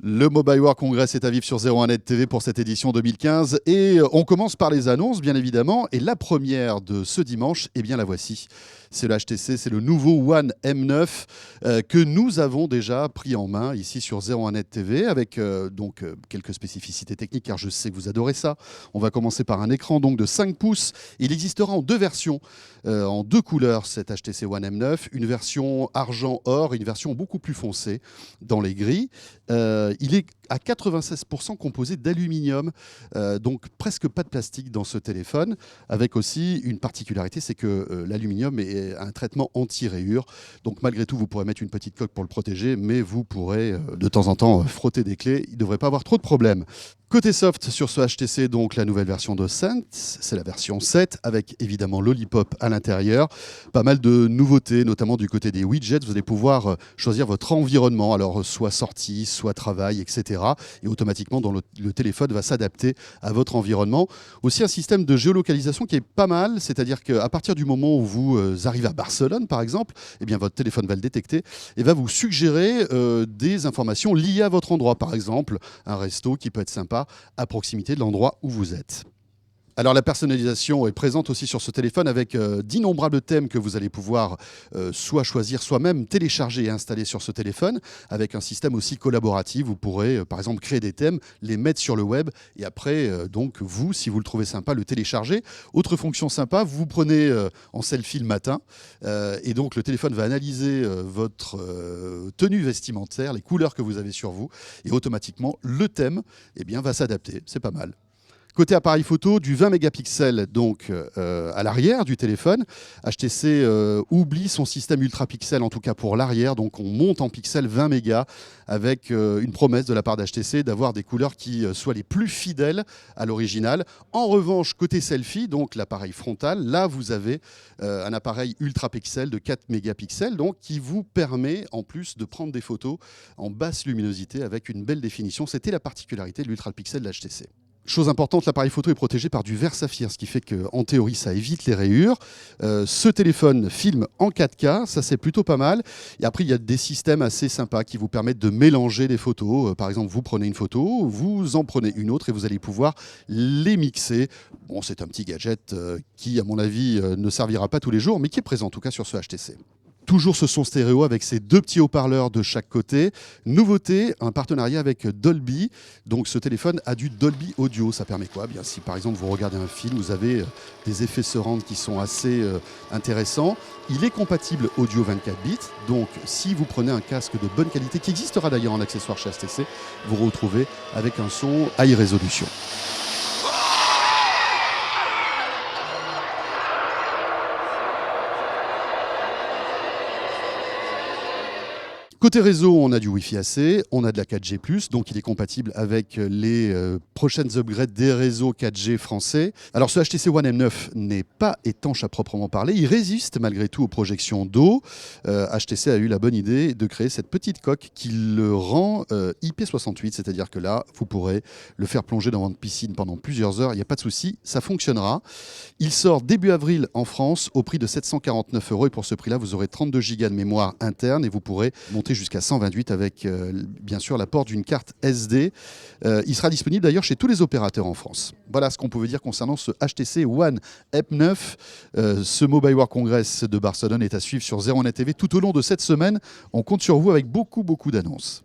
Le Mobile World Congress est à vivre sur 01net TV pour cette édition 2015 et on commence par les annonces bien évidemment et la première de ce dimanche, eh bien la voici. C'est le HTC, c'est le nouveau One M9 que nous avons déjà pris en main ici sur 01net TV avec quelques spécificités techniques car je sais que vous adorez ça. On va commencer par un écran donc de 5 pouces. Il existera en deux versions, en deux couleurs cet HTC One M9, une version argent-or et une version beaucoup plus foncée dans les gris. Il est à 96% composé d'aluminium, donc presque pas de plastique dans ce téléphone, avec aussi une particularité, c'est que l'aluminium est un traitement anti-rayures, donc malgré tout vous pourrez mettre une petite coque pour le protéger, mais vous pourrez de temps en temps frotter des clés, il ne devrait pas avoir trop de problèmes. Côté soft sur ce HTC, donc la nouvelle version de Sense, c'est la version 7 avec évidemment Lollipop à l'intérieur. Pas mal de nouveautés, notamment du côté des widgets. Vous allez pouvoir choisir votre environnement, alors soit sortie, soit travail, etc. Et automatiquement, le téléphone va s'adapter à votre environnement. Aussi un système de géolocalisation qui est pas mal, c'est-à-dire qu'à partir du moment où vous arrivez à Barcelone, par exemple, eh bien, votre téléphone va le détecter et va vous suggérer des informations liées à votre endroit. Par exemple, un resto qui peut être sympa à proximité de l'endroit où vous êtes. Alors la personnalisation est présente aussi sur ce téléphone avec d'innombrables thèmes que vous allez pouvoir soit choisir, soit même télécharger et installer sur ce téléphone avec un système aussi collaboratif. Vous pourrez par exemple créer des thèmes, les mettre sur le web et après donc vous, si vous le trouvez sympa, le télécharger. Autre fonction sympa, vous prenez en selfie le matin et donc le téléphone va analyser votre tenue vestimentaire, les couleurs que vous avez sur vous et automatiquement le thème va s'adapter. C'est pas mal. Côté appareil photo, du 20 mégapixels donc à l'arrière du téléphone. HTC oublie son système ultra pixel, en tout cas pour l'arrière. Donc on monte en pixels 20 mégas avec une promesse de la part d'HTC d'avoir des couleurs qui soient les plus fidèles à l'original. En revanche, côté selfie, donc l'appareil frontal, là vous avez un appareil ultra pixel de 4 mégapixels donc, qui vous permet en plus de prendre des photos en basse luminosité avec une belle définition. C'était la particularité de l'ultra pixel de l'HTC. Chose importante, l'appareil photo est protégé par du verre saphir, ce qui fait qu'en théorie, ça évite les rayures. Ce téléphone filme en 4K, ça c'est plutôt pas mal. Et après, il y a des systèmes assez sympas qui vous permettent de mélanger des photos. Par exemple, vous prenez une photo, vous en prenez une autre et vous allez pouvoir les mixer. Bon, c'est un petit gadget qui, à mon avis, ne servira pas tous les jours, mais qui est présent en tout cas sur ce HTC. Toujours ce son stéréo avec ces deux petits haut-parleurs de chaque côté. Nouveauté, un partenariat avec Dolby. Donc ce téléphone a du Dolby Audio. Ça permet quoi ? Bien, si par exemple vous regardez un film, vous avez des effets surround qui sont assez intéressants. Il est compatible audio 24 bits. Donc si vous prenez un casque de bonne qualité, qui existera d'ailleurs en accessoire chez HTC, vous retrouvez avec un son high résolution. Côté réseau, on a du Wi-Fi AC, on a de la 4G+, donc il est compatible avec les prochaines upgrades des réseaux 4G français. Alors ce HTC One M9 n'est pas étanche à proprement parler, il résiste malgré tout aux projections d'eau. HTC a eu la bonne idée de créer cette petite coque qui le rend IP68, c'est-à-dire que là, vous pourrez le faire plonger dans votre piscine pendant plusieurs heures, il n'y a pas de souci, ça fonctionnera. Il sort début avril en France au prix de 749 € et pour ce prix-là, vous aurez 32 Go de mémoire interne et vous pourrez monter jusqu'à 128 avec bien sûr l'apport d'une carte SD. Il sera disponible d'ailleurs chez tous les opérateurs en France. Voilà ce qu'on pouvait dire concernant ce HTC One M9. Ce Mobile World Congress de Barcelone est à suivre sur 01net TV tout au long de cette semaine. On compte sur vous avec beaucoup d'annonces.